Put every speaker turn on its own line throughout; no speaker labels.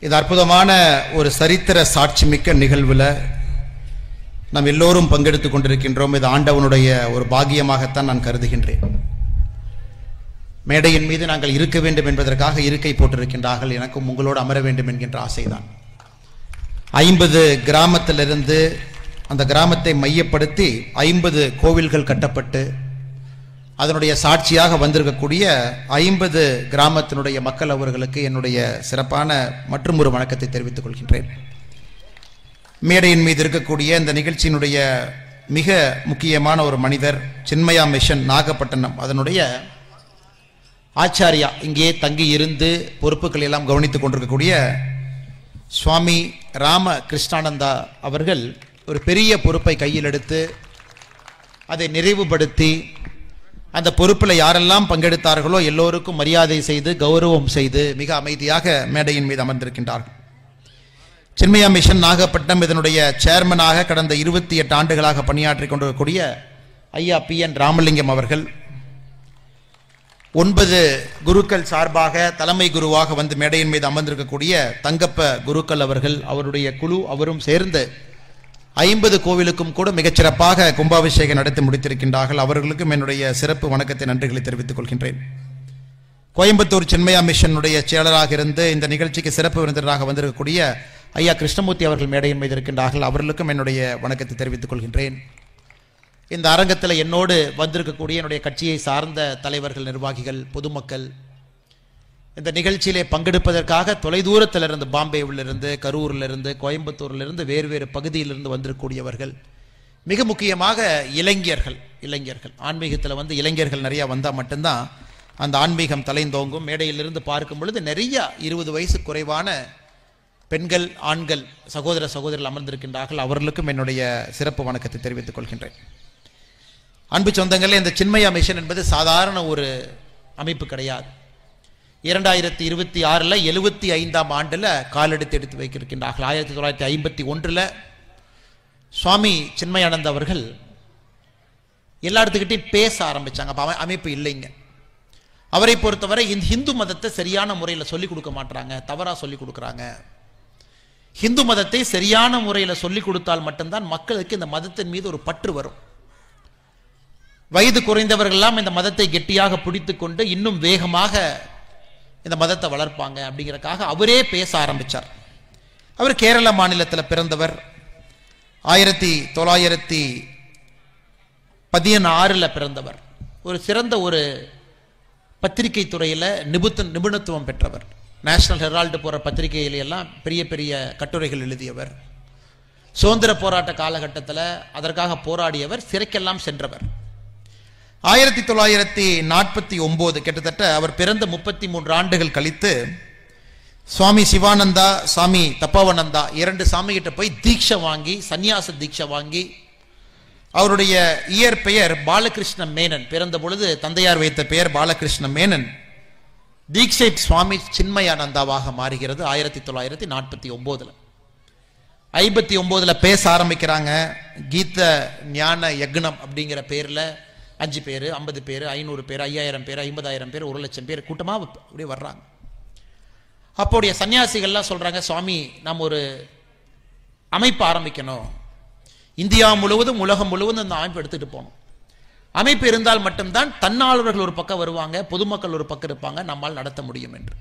இது அற்புதமான ஒரு சரித்திர சாட்சிமிக்க நிகழ்வில் நாம் எல்லோரும் பங்கெடுத்துக் கொண்டிருக்கின்றோம். இது ஆண்டவனுடைய ஒரு பாக்கியமாகத்தான் நான் கருதுகின்றேன். மேடையின் மீது நாங்கள் இருக்க வேண்டும் என்பதற்காக இருக்கை போட்டிருக்கின்றார்கள். எனக்கும் உங்களோடு அமர வேண்டும் என்கின்ற ஆசைதான். 50 கிராமத்திலிருந்து அந்த கிராமத்தை மையப்படுத்தி 50 கோவில்கள் கட்டப்பட்டு அதனுடைய சாட்சியாக வந்திருக்கக்கூடிய 50 கிராமத்தினுடைய மக்கள் அவர்களுக்கு என்னுடைய சிறப்பான மற்றும் ஒரு வணக்கத்தை தெரிவித்துக் கொள்கின்றேன். மேடையின் மீது இருக்கக்கூடிய இந்த நிகழ்ச்சியினுடைய மிக முக்கியமான ஒரு மனிதர் சின்மயா மிஷன் நாகப்பட்டினம் அதனுடைய ஆச்சாரியா, இங்கே தங்கி இருந்து பொறுப்புகள் எல்லாம் கவனித்துக் கொண்டிருக்கக்கூடிய சுவாமி ராம கிருஷ்ணானந்தா அவர்கள் ஒரு பெரிய பொறுப்பை கையில் எடுத்து அதை நிறைவுபடுத்தி அந்த பொறுப்பில் யாரெல்லாம் பங்கெடுத்தார்களோ எல்லோருக்கும் மரியாதை செய்து கௌரவம் செய்து மிக அமைதியாக மேடையின் மீது அமர்ந்திருக்கின்றார்கள். சின்மயா மிஷன் நாகப்பட்டினம் இதனுடைய சேர்மனாக கடந்த 28 ஆண்டுகளாக பணியாற்றி கொண்டிருக்கக்கூடிய ஐயா PN ராமலிங்கம் அவர்கள், 9 குருக்கள் சார்பாக தலைமை குருவாக வந்து மேடையின் மீது அமர்ந்திருக்கக்கூடிய தங்கப்ப குருக்கள் அவர்கள், அவருடைய குழு அவரும் சேர்ந்து 50 கோவிலுக்கும் கூட மிகச்சிறப்பாக கும்பாபிஷேகம் நடத்தி முடித்திருக்கின்றார்கள். அவர்களுக்கும் என்னுடைய சிறப்பு வணக்கத்தை நன்றிகளை தெரிவித்துக் கொள்கின்றேன். கோயம்புத்தூர் சின்மயா மிஷனுடைய செயலராக இருந்து இந்த நிகழ்ச்சிக்கு சிறப்பு விருந்தினராக வந்திருக்கக்கூடிய ஐயா கிருஷ்ணமூர்த்தி அவர்கள் மேடையின் மீது இருக்கின்றார்கள். அவர்களுக்கும் என்னுடைய வணக்கத்தை தெரிவித்துக் கொள்கின்றேன். இந்த அரங்கத்தில் என்னோடு வந்திருக்கக்கூடிய என்னுடைய கட்சியை சார்ந்த தலைவர்கள், நிர்வாகிகள், பொதுமக்கள் இந்த நிகழ்ச்சியிலே பங்கெடுப்பதற்காக தொலைதூரத்திலிருந்து, பாம்பேவிலிருந்து, கரூரிலிருந்து, கோயம்புத்தூரிலிருந்து, வேறு பகுதியிலிருந்து வந்திருக்கக்கூடியவர்கள், மிக முக்கியமாக இளைஞர்கள் ஆன்மீகத்தில் வந்து இளைஞர்கள் நிறையா வந்தால் மட்டும்தான் அந்த ஆன்மீகம் தலைந்தோங்கும். மேடையிலிருந்து பார்க்கும் பொழுது நிறைய 20 வயசு குறைவான பெண்கள், ஆண்கள், சகோதரர்கள் அமர்ந்திருக்கின்றார்கள். அவர்களுக்கும் என்னுடைய சிறப்பு வணக்கத்தை தெரிவித்துக் கொள்கின்றேன். அன்பு சொந்தங்களே, இந்த சின்மயா மிஷன் என்பது சாதாரண ஒரு அமைப்பு கிடையாது. 2026 75ஆம் ஆண்டில் காலெடுத்து எடுத்து வைக்கிருக்கின்றார்கள். 1951 சுவாமி சின்மயானந்த அவர்கள் எல்லா இடத்துக்கிட்டையும் பேச ஆரம்பித்தாங்க. அப்போ அமைப்பு இல்லைங்க. அவரை பொறுத்தவரை இந்த ஹிந்து மதத்தை சரியான முறையில் சொல்லிக் கொடுக்க மாட்டாங்க, தவறாக சொல்லிக் கொடுக்குறாங்க. ஹிந்து மதத்தை சரியான முறையில் சொல்லிக் கொடுத்தால் மட்டும்தான் மக்களுக்கு இந்த மதத்தின் மீது ஒரு பற்று வரும். வயது குறைந்தவர்கள்லாம் இந்த மதத்தை கெட்டியாக பிடித்து கொண்டு இன்னும் வேகமாக இந்த மதத்தை வளர்ப்பாங்க. அப்படிங்கிறக்காக அவரே பேச ஆரம்பித்தார். அவர் கேரள மாநிலத்தில் பிறந்தவர். 1916 பிறந்தவர். ஒரு சிறந்த ஒரு பத்திரிகை துறையில் நிபுணத்துவம் பெற்றவர். நேஷனல் ஹெரால்டு போகிற பத்திரிகையிலெல்லாம் பெரிய பெரிய கட்டுரைகள் எழுதியவர். சுதந்திர போராட்ட காலகட்டத்தில் அதற்காக போராடியவர். சிறைக்கெல்லாம் சென்றவர். 1949 கிட்டத்தட்ட அவர் பிறந்த 33 ஆண்டுகள் கழித்து சுவாமி சிவானந்தா, சுவாமி தப்பாவனந்தா 2 சாமிகிட்ட போய் தீட்சை வாங்கி, சந்நியாச தீட்சை வாங்கி, அவருடைய இயற்பெயர் பாலகிருஷ்ண மேனன். பிறந்த பொழுது தந்தையார் வைத்த பெயர் பாலகிருஷ்ண மேனன். தீட்சை சுவாமி சின்மயானந்தாவாக மாறுகிறது 1949. 59 பேச ஆரம்பிக்கிறாங்க. கீத ஞான யக்னம் அப்படிங்கிற பேரில் 5 பேர், 50 பேர், 500 பேர், 5000 பேர், 50,000 பேர், 1,00,000 பேர் கூட்டமாக அப்படியே வர்றாங்க. அப்போடைய சன்னியாசிகள்லாம் சொல்கிறாங்க, சுவாமி நாம் ஒரு அமைப்பு ஆரம்பிக்கணும். இந்தியா முழுவதும், உலகம் முழுவதும் இந்த அமைப்பு எடுத்துகிட்டு போகணும். அமைப்பு இருந்தால் மட்டும்தான் தன்னாளர்கள் ஒரு பக்கம் வருவாங்க, பொதுமக்கள் ஒரு பக்கம் இருப்பாங்க, நம்மால் நடத்த முடியும் என்று.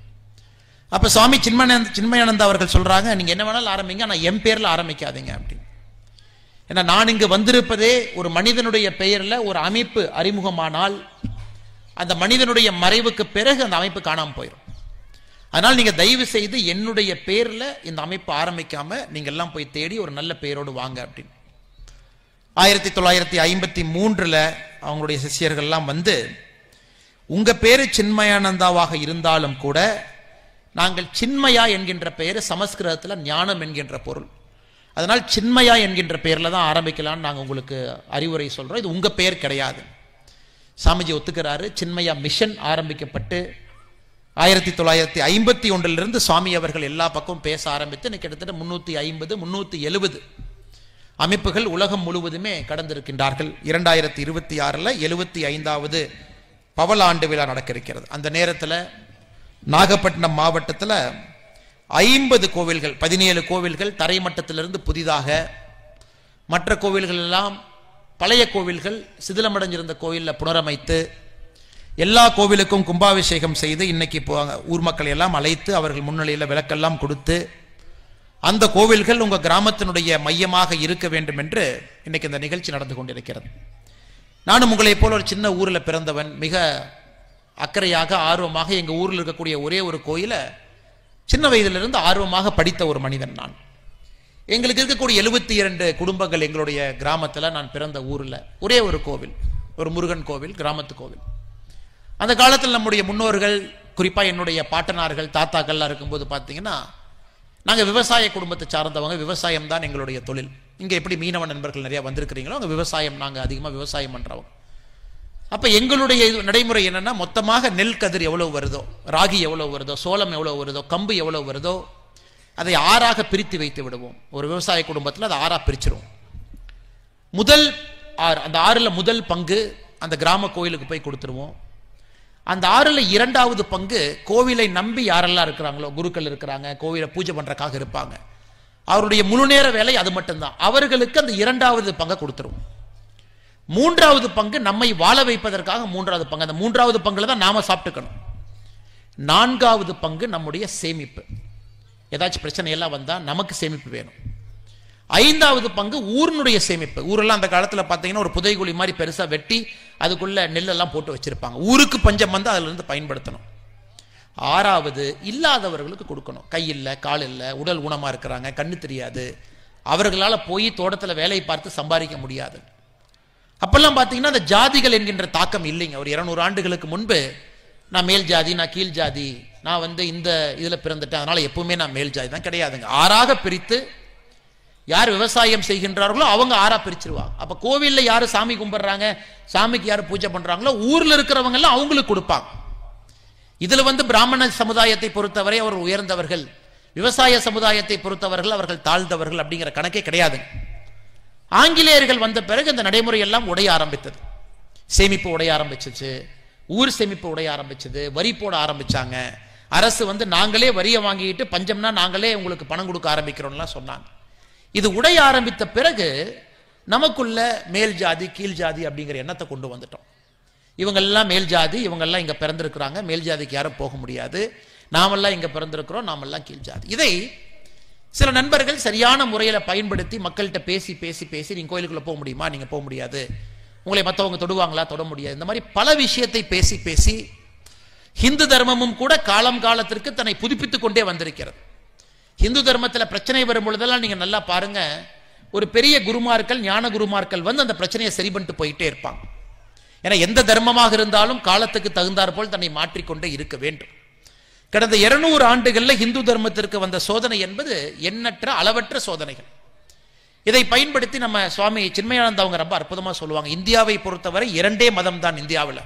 அப்போ சுவாமி சின்மயானந்தா அவர்கள் சொல்கிறாங்க, நீங்கள் என்ன வேணாலும் ஆரம்பிங்க, ஆனால் என் பேரில் ஆரம்பிக்காதீங்க அப்படின்னு. ஏன்னா நான் இங்கு வந்திருப்பதே ஒரு மனிதனுடைய பெயரில் ஒரு அமைப்பு அறிமுகமானால் அந்த மனிதனுடைய மறைவுக்கு பிறகு அந்த அமைப்பு காணாமல் போயிடும். அதனால் நீங்கள் தயவு செய்து என்னுடைய பேரில் இந்த அமைப்பு ஆரம்பிக்காமல் நீங்கள் எல்லாம் போய் தேடி ஒரு நல்ல பெயரோடு வாங்க அப்படின்னு. 1953 அவங்களுடைய சிஷ்யர்கள்லாம் வந்து, உங்கள் பேர் சின்மயானந்தாவாக இருந்தாலும் கூட நாங்கள் சின்மயா என்கின்ற பெயர் சமஸ்கிருதத்தில் ஞானம் என்கின்ற பொருள், அதனால் சின்மயா என்கின்ற பெயரில் தான் ஆரம்பிக்கலான்னு நாங்கள் உங்களுக்கு அறிவுரை சொல்கிறோம். இது உங்கள் பெயர் கிடையாது. சாமிஜி ஒத்துக்கிறாரு. சின்மயா மிஷன் ஆரம்பிக்கப்பட்டு 1951 சுவாமி அவர்கள் எல்லா பக்கமும் பேச ஆரம்பித்து இன்னைக்கு கிட்டத்தட்ட 350 370 அமைப்புகள் உலகம் முழுவதுமே கடந்திருக்கின்றார்கள். 2026 75வது பவள ஆண்டு விழா நடக்க இருக்கிறது. அந்த நேரத்தில் நாகப்பட்டினம் மாவட்டத்தில் 50 கோவில்கள், 17 கோவில்கள் தரைமட்டத்திலிருந்து புதிதாக, மற்ற கோவில்கள் எல்லாம் பழைய கோவில்கள் சிதிலமடைஞ்சிருந்த கோவிலில் புனரமைத்து எல்லா கோவிலுக்கும் கும்பாபிஷேகம் செய்து இன்னைக்கு ஊர் மக்களை எல்லாம் அழைத்து அவர்கள் முன்னிலையில் விளக்கெல்லாம் கொடுத்து அந்த கோவில்கள் உங்கள் கிராமத்தினுடைய மையமாக இருக்க வேண்டும் என்று இன்னைக்கு இந்த நிகழ்ச்சி நடந்து கொண்டிருக்கிறது. நானும் உங்களைப் போல ஒரு சின்ன ஊரில் பிறந்தவன், மிக அக்கறையாக ஆர்வமாக எங்கள் ஊரில் இருக்கக்கூடிய ஒரே ஒரு கோயிலை சின்ன வயதிலிருந்து ஆர்வமாக படித்த ஒரு மனிதன் நான். எங்களுக்கு இருக்கக்கூடிய 72 குடும்பங்கள் எங்களுடைய கிராமத்தில், நான் பிறந்த ஊரில் ஒரே ஒரு கோவில், ஒரு முருகன் கோவில், கிராமத்து கோவில். அந்த காலத்தில் நம்முடைய முன்னோர்கள், குறிப்பாக என்னுடைய பாட்டனார்கள் தாத்தாக்கள்லாம் இருக்கும்போது பார்த்தீங்கன்னா நாங்கள் விவசாய குடும்பத்தை சார்ந்தவங்க, விவசாயம் தான் எங்களுடைய தொழில். இங்கே எப்படி மீனவ நண்பர்கள் நிறையா வந்திருக்கிறீங்களோ அங்கே விவசாயம், நாங்கள் அதிகமாக விவசாயம் பண்ணுறவங்க. அப்போ எங்களுடைய நடைமுறை என்னென்னா, மொத்தமாக நெல் கதிர் எவ்வளோ வருதோ, ராகி எவ்வளோ வருதோ, சோளம் எவ்வளோ வருதோ, கம்பு எவ்வளோ வருதோ அதை 6ஆக பிரித்து வைத்து விடுவோம். ஒரு விவசாய குடும்பத்தில் அதை 6ஆக பிரிச்சிருவோம். முதல் 6, அந்த 6ல் முதல் பங்கு அந்த கிராம கோயிலுக்கு போய் கொடுத்துருவோம். அந்த 6ல் 2வது பங்கு கோவிலை நம்பி யாரெல்லாம் இருக்கிறாங்களோ, குருக்கள் இருக்கிறாங்க, கோவிலை பூஜை பண்ணுறக்காக இருப்பாங்க, அவருடைய முழு நேர வேலை அது மட்டும்தான், அவர்களுக்கு அந்த 2வது பங்கை கொடுத்துருவோம். 3வது பங்கு நம்மை வாழ வைப்பதற்காக 3வது பங்கு, அந்த 3வது பங்குல தான் நாம சாப்பிட்டுக்கணும். 4வது பங்கு நம்முடைய சேமிப்பு, ஏதாச்சும் பிரச்சனை எல்லாம் வந்தா நமக்கு சேமிப்பு வேணும். 5வது பங்கு ஊரினுடைய சேமிப்பு. ஊரெல்லாம் அந்த காலத்தில் பார்த்தீங்கன்னா ஒரு புதைகுழி மாதிரி பெருசா வெட்டி அதுக்குள்ள நெல்லெல்லாம் போட்டு வச்சிருப்பாங்க. ஊருக்கு பஞ்சம் வந்து அதுல இருந்து பயன்படுத்தணும். 6வது இல்லாதவர்களுக்கு கொடுக்கணும். கை இல்லை, கால் இல்லை, உடல் ஊனமா இருக்கிறாங்க, கண்ணு தெரியாது, அவர்களால் போய் தோட்டத்தில் வேலை பார்த்து சம்பாதிக்க முடியாது. அப்பெல்லாம் பார்த்தீங்கன்னா அந்த ஜாதிகள் என்கின்ற தாக்கம் இல்லைங்க. ஒரு 200 ஆண்டுகளுக்கு முன்பு நான் மேல் ஜாதி, நான் கீழ் ஜாதி, நான் வந்து இந்த இதில் பிறந்துட்டேன் அதனால எப்பவுமே நான் மேல் ஜாதி தான், கிடையாதுங்க. 6ஆக பிரித்து யார் விவசாயம் செய்கின்றார்களோ அவங்க 6ஆ பிரிச்சிருவாங்க. அப்போ கோவிலில் யார் சாமி கும்பிட்றாங்க, சாமிக்கு யார் பூஜை பண்ணுறாங்களோ ஊரில் இருக்கிறவங்க எல்லாம் அவங்களுக்கு கொடுப்பாங்க. இதில் வந்து பிராமண சமுதாயத்தை பொறுத்தவரை அவர் உயர்ந்தவர்கள், விவசாய சமுதாயத்தை பொறுத்தவர்கள் அவர்கள் தாழ்ந்தவர்கள் அப்படிங்கிற கணக்கே கிடையாது. ஆங்கிலேயர்கள் வந்த பிறகு இந்த நடைமுறை எல்லாம் உடைய ஆரம்பித்தது. சேமிப்பு உடைய ஆரம்பிச்சிச்சு, ஊர் சேமிப்பு உடைய ஆரம்பிச்சது, வரி போட ஆரம்பிச்சாங்க. அரசு வந்து நாங்களே வரியை வாங்கிட்டு பஞ்சம்னா நாங்களே உங்களுக்கு பணம் கொடுக்க ஆரம்பிக்கிறோம்லாம் சொன்னாங்க. இது உடைய ஆரம்பித்த பிறகு நமக்குள்ள மேல் ஜாதி கீழ் ஜாதி அப்படிங்கிற எண்ணத்தை கொண்டு வந்துட்டோம். இவங்கெல்லாம் மேல் ஜாதி, இவங்கெல்லாம் இங்கே பிறந்திருக்கிறாங்க, மேல் ஜாதிக்கு யாரும் போக முடியாது, நாமெல்லாம் இங்கே பிறந்திருக்கிறோம், நாமெல்லாம் கீழ் ஜாதி. இதை சில நண்பர்கள் சரியான முறையில் பயன்படுத்தி மக்கள்கிட்ட பேசி பேசி பேசி நீங்கள் கோயிலுக்குள்ளே போக முடியுமா, நீங்கள் போக முடியாது, உங்களை மற்றவங்க தொடுவாங்களா, தொட முடியாது, இந்த மாதிரி பல விஷயத்தை பேசி பேசி ஹிந்து தர்மமும் கூட காலம் காலத்திற்கு தன்னை புதுப்பித்துக் கொண்டே வந்திருக்கிறது. ஹிந்து தர்மத்தில் பிரச்சனை வரும் பொழுதெல்லாம் நீங்கள் நல்லா பாருங்க, ஒரு பெரிய குருமார்கள், ஞான குருமார்கள் வந்து அந்த பிரச்சனையை சரி பண்ணிட்டு போயிட்டே இருப்பாங்க. ஏன்னா எந்த தர்மமாக இருந்தாலும் காலத்துக்கு தகுந்தாற் போல் தன்னை மாற்றிக்கொண்டே இருக்க வேண்டும். கடந்த 200 ஆண்டுகளில் ஹிந்து தர்மத்திற்கு வந்த சோதனை என்பது எண்ணற்ற அளவற்ற சோதனைகள். இதை பயன்படுத்தி நம்ம சுவாமி சின்மயானந்தா அவங்க ரொம்ப அற்புதமாக சொல்லுவாங்க, இந்தியாவை பொறுத்தவரை 2 மதம் தான் இந்தியாவில்.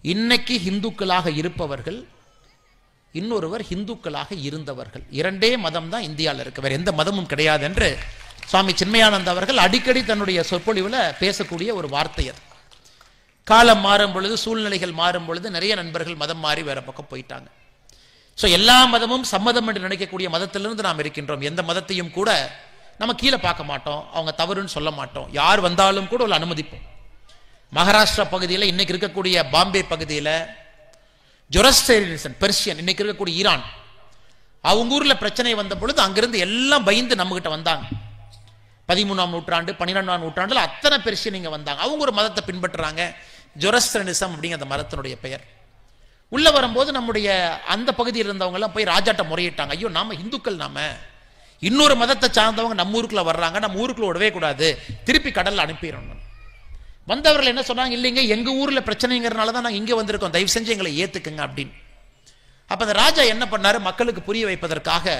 இன்னைக்கு ஹிந்துக்களாக இருப்பவர்கள், இன்னொருவர் ஹிந்துக்களாக இருந்தவர்கள், 2 மதம் தான் இந்தியாவில் இருக்கு, வேற எந்த மதமும் கிடையாது என்று சுவாமி சின்மயானந்தா அவர்கள் அடிக்கடி தன்னுடைய சொற்பொழிவில் பேசக்கூடிய ஒரு வார்த்தை அது. காலம் மாறும் பொழுது, சூழ்நிலைகள் மாறும் பொழுது நிறைய நண்பர்கள் மதம் மாறி வேற பக்கம் போயிட்டாங்க. ஸோ எல்லா மதமும் சம்மதம் என்று நினைக்கக்கூடிய மதத்திலிருந்து நாம் இருக்கின்றோம். எந்த மதத்தையும் கூட நம்ம கீழே பார்க்க மாட்டோம், அவங்க தவறுன்னு சொல்ல மாட்டோம், யார் வந்தாலும் கூட ஒரு அனுமதிப்போம். மகாராஷ்டிரா பகுதியில், இன்னைக்கு இருக்கக்கூடிய பாம்பே பகுதியில் ஜொரஸ்டேரியனிசம், பெர்ஷியன், இன்னைக்கு இருக்கக்கூடிய ஈரான், அவங்க ஊரில் பிரச்சனை வந்த பொழுது அங்கிருந்து எல்லாம் பயந்து நம்மகிட்ட வந்தாங்க. 13ஆம் நூற்றாண்டு 12ஆம் நூற்றாண்டில் அத்தனை பெர்ஷியன் இங்கே வந்தாங்க. அவங்க ஒரு மதத்தை பின்பற்றுறாங்க, ஜொரஸ்டேரியனிசம் அப்படிங்கிற அந்த மதத்தினுடைய பெயர். உள்ள வரும்போது நம்முடைய அந்த பகுதியில் இருந்தவங்க எல்லாம் போய் ராஜாட்ட முறையிட்டாங்க, ஐயோ நாம இந்துக்கள், நாம இன்னொரு மதத்தை சார்ந்தவங்க நம்ம ஊருக்குள்ள வர்றாங்க, நம்ம ஊருக்குள்ள விடவே கூடாது, திருப்பி கடல்ல அனுப்பிடணும். வந்தவர்கள் என்ன சொன்னாங்க, இல்லைங்க எங்க ஊர்ல பிரச்சனைங்கிறதுனால தான் நாங்கள் இங்கே வந்திருக்கோம், தயவு செஞ்சு எங்களை ஏத்துக்குங்க அப்படின்னு. அப்ப அந்த ராஜா என்ன பண்ணாரு, மக்களுக்கு புரிய வைப்பதற்காக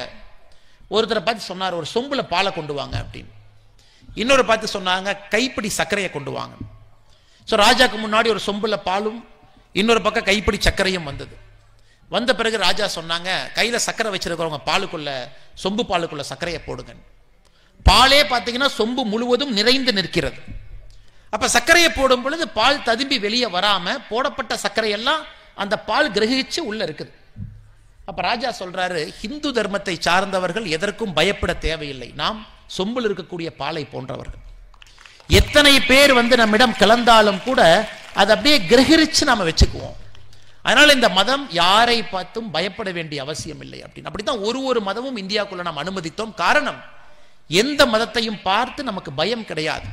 ஒருத்தரை பார்த்து சொன்னார், ஒரு சொம்புல பாலை கொண்டு வாங்க அப்படின்னு. இன்னொரு பார்த்து சொன்னாங்க, கைப்பிடி சர்க்கரையை கொண்டு வாங்க. ஸோ ராஜாக்கு முன்னாடி ஒரு சொம்புல பாலும் இன்னொரு பக்கம் கைப்பிடி சர்க்கரையும் வந்தது. வந்த பிறகு ராஜா சொன்னாங்க, கையில சர்க்கரை வச்சிருக்கிறவங்க பாலுக்குள்ள, சொம்பு பாலுக்குள்ள சர்க்கரையை போடுங்க. பாலே பார்த்தீங்கன்னா சொம்பு முழுவதும் நிறைந்து நிற்கிறது. அப்ப சர்க்கரையை போடும் பொழுது பால் ததும்பி வெளியே வராம போடப்பட்ட சர்க்கரையெல்லாம் அந்த பால் கிரகிச்சு உள்ள இருக்குது. அப்ப ராஜா சொல்றாரு, ஹிந்து தர்மத்தை சார்ந்தவர்கள் எதற்கும் பயப்பட தேவையில்லை, நாம் சொம்பில் இருக்கக்கூடிய பாலை போன்றவர்கள். எத்தனை பேர் நம்மிடம் கலந்தாலும் கூட அதை அப்படியே கிரகிச்சு நாம வச்சுக்குவோம். அதனால இந்த மதம் யாரை பார்த்தும் பயப்பட வேண்டிய அவசியம் இல்லை அப்படின்னு. அப்படித்தான் ஒரு மதமும் இந்தியாவுக்குள்ள நாம் அனுமதித்தோம். காரணம், எந்த மதத்தையும் பார்த்து நமக்கு பயம் கிடையாது.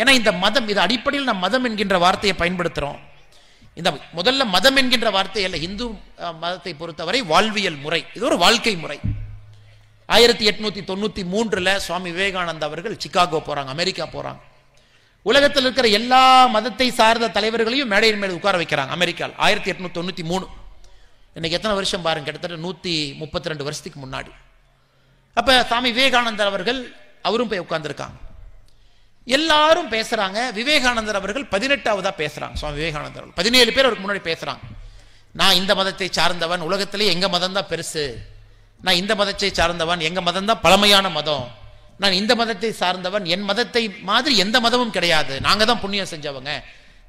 ஏன்னா இந்த மதம், இது அடிப்படையில் நாம் மதம் என்கின்ற வார்த்தையை பயன்படுத்துறோம். இந்த முதல்ல மதம் என்கின்ற வார்த்தை அல்ல, இந்து மதத்தை பொறுத்தவரை வாழ்வியல் முறை, இது ஒரு வாழ்க்கை முறை. 1893 சுவாமி விவேகானந்தா அவர்கள் சிகாகோ போறாங்க, அமெரிக்கா போறாங்க. உலகத்தில் இருக்கிற எல்லா மதத்தை சார்ந்த தலைவர்களையும் மேடையின் மேல் உட்கார வைக்கிறாங்க அமெரிக்காவில். 1893. இன்னைக்கு எத்தனை வருஷம் பாருங்க, கிட்டத்தட்ட 132 வருஷத்துக்கு முன்னாடி. அப்ப சுவாமி விவேகானந்தர் அவர்கள் அவரும் போய் உட்கார்ந்துருக்காங்க. எல்லாரும் பேசுறாங்க. விவேகானந்தர் அவர்கள் 18ஆவதா பேசுறாங்க. சுவாமி விவேகானந்தர் அவர்கள் 17 பேர் அவருக்கு முன்னாடி பேசுறாங்க. நான் இந்த மதத்தை சார்ந்தவன், உலகத்திலே எங்க மதம் தான் பெருசு, நான் இந்த மதத்தை சார்ந்தவன், எங்க மதம் தான் பழமையான மதம், நான் இந்த மதத்தை சார்ந்தவன், என் மதத்தை மாதிரி எந்த மதமும் கிடையாது, நாங்க தான் புண்ணியம் செஞ்சவங்க.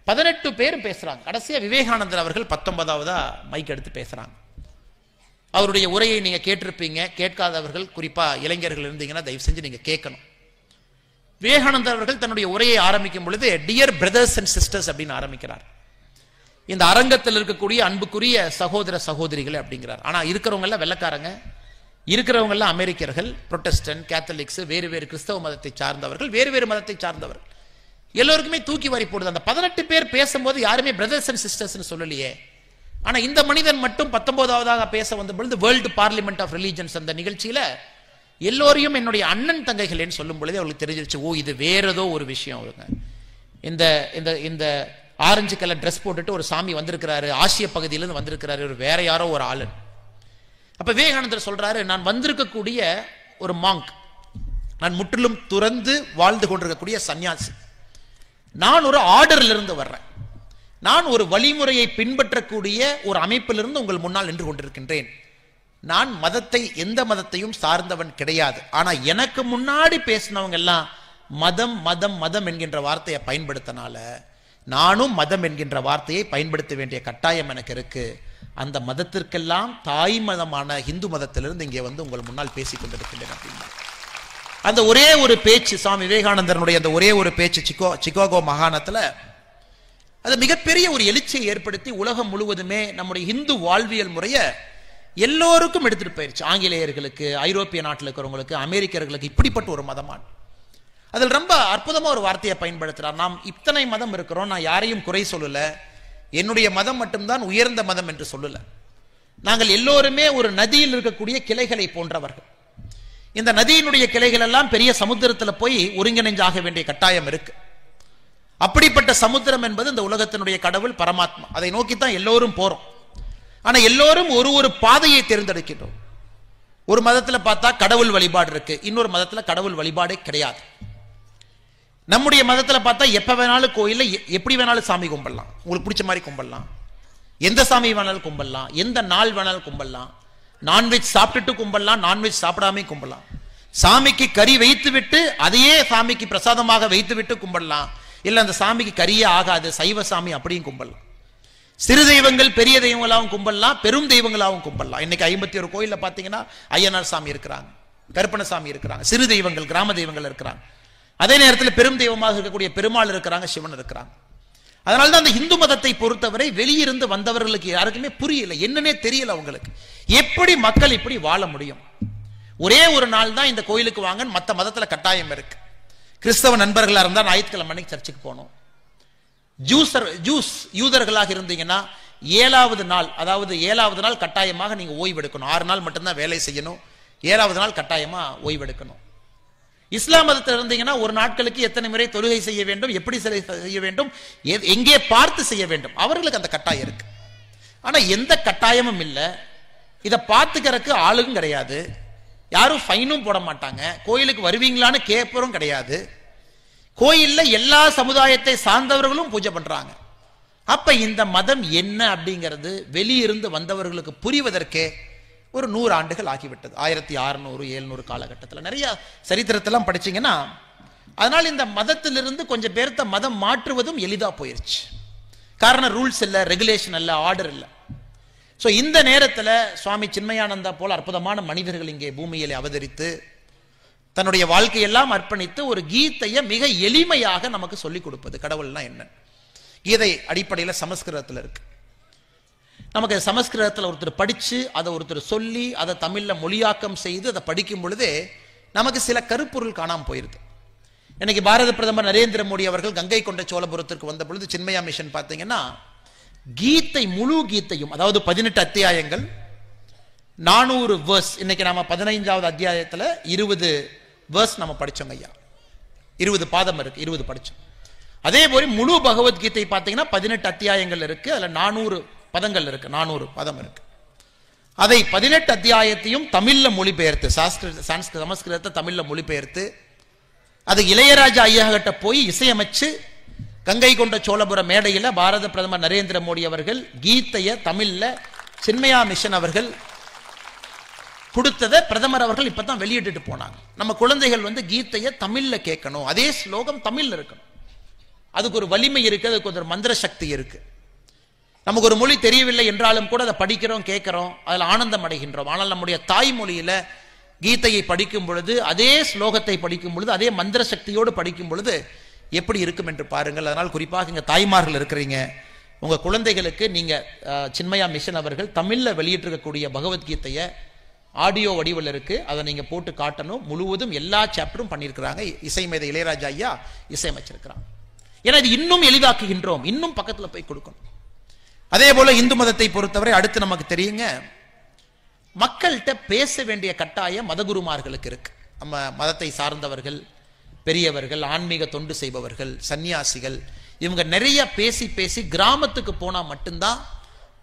18 பேரும் பேசுறாங்க. கடைசியா விவேகானந்தர் அவர்கள் 19ஆவதா மைக் எடுத்து பேசுறாங்க. அவருடைய உரையை நீங்க கேட்டிருப்பீங்க, கேட்காதவர்கள் குறிப்பா இளைஞர்கள் இருந்தீங்கன்னா தயவு செஞ்சு நீங்க கேட்கணும். விவேகானந்தர் அவர்கள் தன்னுடைய உரையை ஆரம்பிக்கும் பொழுது டியர் பிரதர்ஸ் அண்ட் சிஸ்டர்ஸ் அப்படின்னு ஆரம்பிக்கிறார். இந்த அரங்கத்தில் இருக்கக்கூடிய அன்புக்குரிய சகோதர சகோதரிகள் அப்படிங்கிறார். ஆனா இருக்கிறவங்க எல்லாம் வெள்ளக்காரங்க, இருக்கிறவங்க எல்லாம் அமெரிக்கர்கள், புரொட்டஸ்டன்ட், கேத்தலிக்ஸ், வேறு வேறு கிறிஸ்தவ மதத்தை சார்ந்தவர்கள், வேறு வேறு மதத்தை சார்ந்தவர்கள், எல்லோருக்குமே தூக்கி வாரி போடுது. அந்த 18 பேர் பேசும்போது யாருமே பிரதர்ஸ் அண்ட் சிஸ்டர்ஸ் சொல்லலையே. ஆனா இந்த மனிதன் மட்டும் 19ஆவதாக பேச வந்த பொழுது வேர்ல்டு பார்லிமெண்ட் ஆஃப் ரிலீஜன்ஸ் அந்த நிகழ்ச்சியில எல்லோரையும் என்னுடைய அண்ணன் தங்கைகள் சொல்லும் பொழுதே அவங்களுக்கு தெரிஞ்சிருச்சு, ஓ இது வேற ஏதோ ஒரு விஷயம். அவருங்க இந்த இந்த இந்த ஆரஞ்சு கலர் ட்ரெஸ் போட்டுட்டு ஒரு சாமி வந்திருக்கிறாரு, ஆசிய பகுதியிலிருந்து வந்திருக்கிறாரு, ஒரு வேற யாரோ ஒரு ஆளு. அப்ப விவேகானந்தர் சொல்றாரு, நான் வந்திருக்கக்கூடிய ஒரு மாங்க், நான் முற்றிலும் துறந்து வாழ்ந்து கொண்டிருக்கக்கூடிய சன்னியாசி, நான் ஒரு ஆர்டர்ல இருந்து வர்றேன், நான் ஒரு வழிமுறையை பின்பற்றக்கூடிய ஒரு அமைப்பிலிருந்து உங்கள் முன்னால் நின்று கொண்டிருக்கின்றேன். நான் மதத்தை, எந்த மதத்தையும் சார்ந்தவன் கிடையாது. ஆனா எனக்கு முன்னாடி பேசினவங்க எல்லாம் மதம் மதம் மதம் என்கின்ற வார்த்தையை பயன்படுத்தினால நானும் மதம் என்கின்ற வார்த்தையை பயன்படுத்த வேண்டிய கட்டாயம் எனக்கு இருக்கு. அந்த மதத்திற்கெல்லாம் தாய் மதமான இந்து மதத்திலிருந்து இங்கே உங்கள் முன்னால் பேசிக் கொண்டிருக்கின்றேன் அப்படின்னா அந்த ஒரே ஒரு பேச்சு, சுவாமி விவேகானந்தருடைய அந்த ஒரே ஒரு பேச்சு சிகாகோ மாகாணத்துல அது மிகப்பெரிய ஒரு எழுச்சியை ஏற்படுத்தி உலகம் முழுவதுமே நம்முடைய இந்து வாழ்வியல் முறையை எல்லோருக்கும் எடுத்துட்டு போயிருச்சு. ஆங்கிலேயர்களுக்கு, ஐரோப்பிய நாட்டில் இருக்கிறவங்களுக்கு, அமெரிக்கர்களுக்கு, இப்படிப்பட்ட ஒரு மதமான். அதில் ரொம்ப அற்புதமா ஒரு வார்த்தையை பயன்படுத்துறார். நாம் இத்தனை மதம் இருக்கிறோம், நான் யாரையும் குறை சொல்லல, என்னுடைய மதம் மட்டும்தான் உயர்ந்த மதம் என்று சொல்லல. நாங்கள் எல்லோருமே ஒரு நதியில் இருக்கக்கூடிய கிளைகளை போன்றவர்கள். இந்த நதியினுடைய கிளைகள் எல்லாம் பெரிய சமுத்திரத்தில் போய் ஒருங்கிணைஞ்சாக வேண்டிய கட்டாயம் இருக்கு. அப்படிப்பட்ட சமுத்திரம் என்பது இந்த உலகத்தினுடைய கடவுள் பரமாத்மா. அதை நோக்கித்தான் எல்லோரும் போறோம். ஆனா எல்லோரும் ஒரு பாதையை தேர்ந்தெடுக்கின்றோம். ஒரு மதத்துல பார்த்தா கடவுள் வழிபாடு இருக்கு, இன்னொரு மதத்துல கடவுள் வழிபாடே கிடையாது. நம்முடைய மதத்துல பார்த்தா எப்ப வேணாலும் கோயில்ல எப்படி வேணாலும் சாமி கும்பிடலாம், உங்களுக்கு பிடிச்ச மாதிரி கும்பிடலாம், எந்த சாமி வேணாலும் கும்பிடலாம், எந்த நாள் வேணாலும் கும்பிடலாம், நான்வெஜ் சாப்பிட்டுட்டு கும்பிடலாம், நான்வெஜ் சாப்பிடாம கும்பிடலாம், சாமிக்கு கறி வைத்து விட்டு அதையே சாமிக்கு பிரசாதமாக வைத்து விட்டு கும்பிடலாம், இல்ல அந்த சாமிக்கு கறியே ஆகாது சைவ சாமி அப்படியும் கும்பிடலாம். சிறு தெய்வங்கள் பெரிய தெய்வங்களாகவும் கும்பிடலாம், பெரும் தெய்வங்களாகவும் கும்பிடலாம். இன்னைக்கு 51 கோயில்ல பாத்தீங்கன்னா ஐயனார் சாமி இருக்கிறாங்க, கருப்பணசாமி இருக்கிறாங்க, சிறு தெய்வங்கள் கிராம தெய்வங்கள் இருக்கிறாங்க. அதே நேரத்தில் பெரும் தெய்வமாக இருக்கக்கூடிய பெருமாள் இருக்கிறாங்க, சிவன் இருக்கிறாங்க. அதனால்தான் அந்த இந்து மதத்தை பொறுத்தவரை வெளியிருந்து வந்தவர்களுக்கு யாருக்குமே புரியல, என்னன்னே தெரியல அவங்களுக்கு, எப்படி மக்கள் இப்படி வாழ முடியும். ஒரே ஒரு நாள் தான் இந்த கோயிலுக்கு வாங்க, மற்ற மதத்துல கட்டாயம் இருக்கு. கிறிஸ்தவ நண்பர்களா இருந்தா ஞாயிற்றுக்கிழமை அன்னைக்கு சர்ச்சுக்கு போகணும். ஜூஸ் யூதர்களாக இருந்தீங்கன்னா 7வது நாள், அதாவது 7வது நாள் கட்டாயமாக நீங்க ஓய்வெடுக்கணும். 6 நாள் மட்டும்தான் வேலை செய்யணும், 7வது நாள் கட்டாயமா ஓய்வெடுக்கணும். இஸ்லாம் மதத்தில் இருந்தீங்கன்னா ஒரு நாட்களுக்கு எத்தனை முறை தொழுகை செய்ய வேண்டும், எப்படி செய்ய வேண்டும், எங்கே பார்த்து செய்ய வேண்டும், அவர்களுக்கு அந்த கட்டாயம் இருக்கு. ஆனா எந்த கட்டாயமும் இல்லை, இதை பார்த்துக்கிறதுக்கு ஆளும் கிடையாது, யாரும் ஃபைனும் போட மாட்டாங்க, கோயிலுக்கு வருவீங்களான்னு கேட்பரும் கிடையாது. கோயில்ல எல்லா சமுதாயத்தை சார்ந்தவர்களும் பூஜை பண்றாங்க. அப்ப இந்த மதம் என்ன அப்படிங்கிறது வெளியிருந்து வந்தவர்களுக்கு புரிவதற்கே ஒரு 100 ஆண்டுகள் ஆகிவிட்டது. 1600 700 காலகட்டத்தில் நிறைய சரித்திரத்தெல்லாம் படிச்சீங்கன்னா, அதனால் இந்த மதத்திலிருந்து கொஞ்சம் பேர்த்த மதம் மாற்றுவதும் எளிதா போயிருச்சு. காரணம் ரூல்ஸ் இல்லை, ரெகுலேஷன் இல்லை, ஆர்டர் இல்லை. ஸோ இந்த நேரத்தில் சுவாமி சின்மயானந்தா போல அற்புதமான மனிதர்கள் இங்கே பூமியிலே அவதரித்து தன்னுடைய வாழ்க்கையெல்லாம் அர்ப்பணித்து ஒரு கீதையை மிக எளிமையாக நமக்கு சொல்லிக் கொடுப்பது. கடவுள்னா என்ன? கீதை அடிப்படையில் சமஸ்கிருதத்தில் இருக்கு. நமக்கு சமஸ்கிருதத்தில் ஒருத்தர் படித்து அதை ஒருத்தர் சொல்லி அதை தமிழில் மொழியாக்கம் செய்து அதை படிக்கும் பொழுதே நமக்கு சில கருப்பொருள் காணாமல் போயிருது. இன்னைக்கு பாரத பிரதமர் நரேந்திர மோடி அவர்கள் கங்கை கொண்ட சோழபுரத்திற்கு வந்த பொழுது சின்மயா மிஷன் பார்த்தீங்கன்னா கீதை முழு கீதையும், அதாவது 18 அத்தியாயங்கள் 400 வேர்ஸ், இன்னைக்கு நாம 15வது அத்தியாயத்தில் 20 வேர்ஸ் நம்ம படிச்சோங்க ஐயா. 20 பாதம் இருக்கு, 20 படிச்சோம். அதே போல முழு பகவத்கீதை பார்த்தீங்கன்னா 18 அத்தியாயங்கள் இருக்கு, அதில் 400 பதங்கள் இருக்கு, 400 பதம் இருக்கு. அதை 18 அத்தியாயத்தையும் தமிழ்ல மொழிபெயர்த்து, சமஸ்கிருதத்தை தமிழ்ல மொழிபெயர்த்து அது இளையராஜா ஐயா கிட்ட போய் இசையமைச்சு கங்கை கொண்ட சோழபுரம் மேடையில் பாரத பிரதமர் நரேந்திர மோடி அவர்கள் கீதையை தமிழ்ல சின்மயா மிஷன் அவர்கள் கொடுத்ததை பிரதமர் அவர்கள் இப்பதான் வெளியிட்டு போனாங்க. நம்ம குழந்தைகள் கீதையை தமிழ்ல கேட்கணும், அதே ஸ்லோகம் தமிழ்ல இருக்கணும். அதுக்கு ஒரு வலிமை இருக்கு, அதுக்கு ஒரு மந்திர சக்தி இருக்கு. நமக்கு ஒரு மொழி தெரியவில்லை என்றாலும் கூட அதை படிக்கிறோம், கேட்கிறோம், அதில் ஆனந்தம் அடைகின்றோம். ஆனால் நம்முடைய தாய்மொழியில கீதையை படிக்கும் பொழுது, அதே ஸ்லோகத்தை படிக்கும் பொழுது, அதே மந்திர சக்தியோடு படிக்கும் பொழுது எப்படி இருக்கும் என்று பாருங்கள். அதனால் குறிப்பாக இங்க தாய்மார்கள் இருக்கிறீங்க, உங்க குழந்தைகளுக்கு நீங்க சின்மயா மிஷன் அவர்கள் தமிழ்ல வெளியிட்டிருக்கக்கூடிய பகவத்கீதையை ஆடியோ வடிவில் இருக்கு, அதை நீங்க போட்டு காட்டணும். முழுவதும் எல்லா சாப்டரும் பண்ணியிருக்கிறாங்க. இசைமேதை இளையராஜா ஐயா இசையமைச்சிருக்கிறாங்க. ஏன்னா இது இன்னும் எளிதாக்குகின்றோம், இன்னும் பக்கத்துல போய் கொடுக்கணும். அதே போல இந்து மதத்தை பொறுத்தவரை அடுத்து நமக்கு தெரியுங்க, மக்கள்கிட்ட பேச வேண்டிய கட்டாயம் மதகுருமார்களுக்கு இருக்கு. நம்ம மதத்தை சார்ந்தவர்கள், பெரியவர்கள், ஆன்மீக தொண்டு செய்பவர்கள், சன்னியாசிகள், இவங்க நிறைய பேசி பேசி கிராமத்துக்கு போனா மட்டும்தான்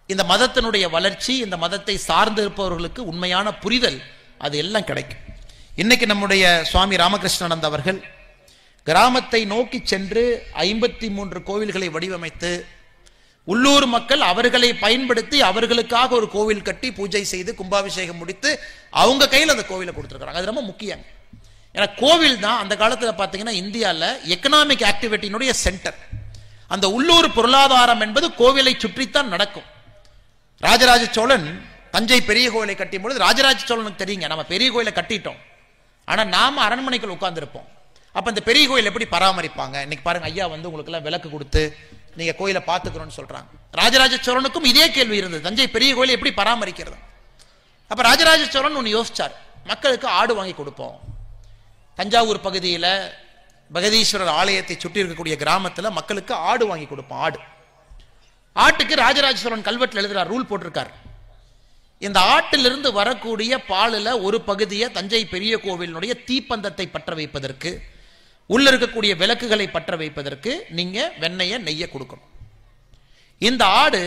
இந்த மதத்தினுடைய வளர்ச்சி, இந்த மதத்தை சார்ந்து இருப்பவர்களுக்கு உண்மையான புரிதல் அது எல்லாம் கிடைக்கும். இன்னைக்கு நம்முடைய சுவாமி ராமகிருஷ்ணானந்த அவர்கள் கிராமத்தை நோக்கி சென்று 53 கோவில்களை வடிவமைத்து உள்ளூர் மக்கள் அவர்களை பயன்படுத்தி அவர்களுக்காக ஒரு கோவில் கட்டி பூஜை செய்து கும்பாபிஷேகம் முடித்து அவங்க கையில் அந்த கோவிலை கொடுத்துருக்காங்க. அது ரொம்ப முக்கியம். ஏன்னா கோவில் தான் அந்த காலத்தில் பார்த்தீங்கன்னா இந்தியாவில் எக்கனாமிக் ஆக்டிவிட்டியினுடைய சென்டர். அந்த உள்ளூர் பொருளாதாரம் என்பது கோவிலை சுற்றித்தான் நடக்கும். ராஜராஜ சோழன் தஞ்சை பெரிய கோவிலை கட்டும் பொழுது ராஜராஜ சோழனுக்கு தெரியுங்க, நம்ம பெரிய கோயிலை கட்டிட்டோம், ஆனால் நாம அரண்மனைக்குள் உட்கார்ந்துருப்போம். அப்ப இந்த பெரிய கோயில் எப்படி பராமரிப்பாங்க? இன்னைக்கு பாருங்க ஐயா உங்களுக்கு எல்லாம் விளக்கு கொடுத்து நீங்க கோயிலை பார்த்துக்கணும்னு சொல்றாங்க. ராஜராஜ சோழனுக்கும் இதே கேள்வி இருந்தது, தஞ்சை பெரிய கோயிலை எப்படி பராமரிக்கிறது? அப்ப ராஜராஜ சோழன் ஒன்று யோசிச்சார், மக்களுக்கு ஆடு வாங்கி கொடுப்போம். தஞ்சாவூர் பகுதியில் பகதீஸ்வரர் ஆலயத்தை சுற்றி இருக்கக்கூடிய கிராமத்தில் மக்களுக்கு ஆடு வாங்கி கொடுப்போம். ஆட்டுக்கு ராஜராஜ சோழன் கல்வெட்டில் எழுதுறார், ரூல் போட்டிருக்கார். இந்த ஆட்டிலிருந்து வரக்கூடிய பாலில் ஒரு பகுதியை தஞ்சை பெரிய கோவிலினுடைய தீப்பந்தத்தை பற்ற வைப்பதற்கு, உள்ள இருக்கக்கூடிய விளக்குகளை பற்ற வைப்பதற்கு நீங்க வெண்ணெயை நெய்யை கொடுக்கணும். இந்த ஆடு